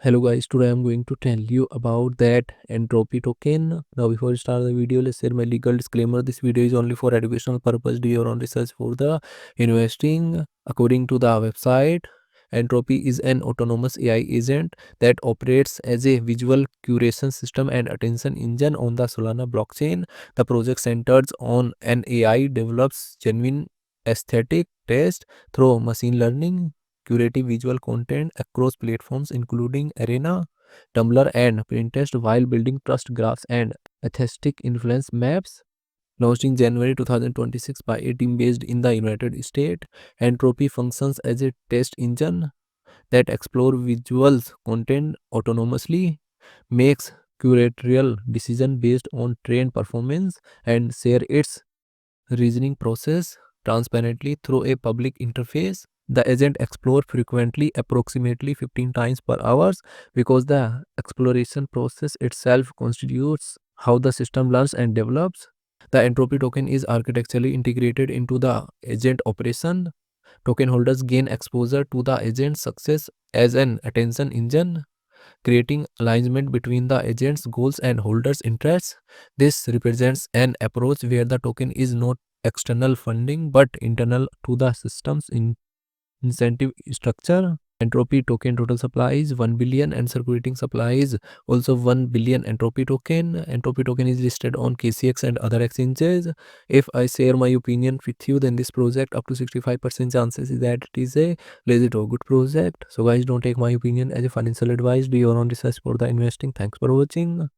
Hello guys, today I'm going to tell you about that Entropy token. Now before we start the video, let's share my legal disclaimer. This video is only for educational purpose. Do your own research for the investing. According to the website, Entropy is an autonomous AI agent that operates as a visual curation system and attention engine on the Solana blockchain. The project centers on an AI develops genuine aesthetic taste through machine learning curative visual content across platforms including Arena, Tumblr, and Pinterest while building trust graphs and aesthetic influence maps. Launched in January 2026 by a team based in the United States, Entropy functions as a test engine that explores visuals content autonomously, makes curatorial decisions based on trained performance, and share its reasoning process transparently through a public interface. The agent explores frequently, approximately 15 times per hour, because the exploration process itself constitutes how the system learns and develops. The entropy token is architecturally integrated into the agent operation. Token holders gain exposure to the agent's success as an attention engine, creating alignment between the agent's goals and holders' interests. This represents an approach where the token is not external funding but internal to the system's incentive structure. Entropy token total supply is 1 billion and circulating supply is also 1 billion entropy token. Entropy token is listed on KCX and other exchanges. If I share my opinion with you, then this project up to 65% chances is that it is a legit or good project. So guys, don't take my opinion as a financial advice. Do your own research for the investing. Thanks for watching.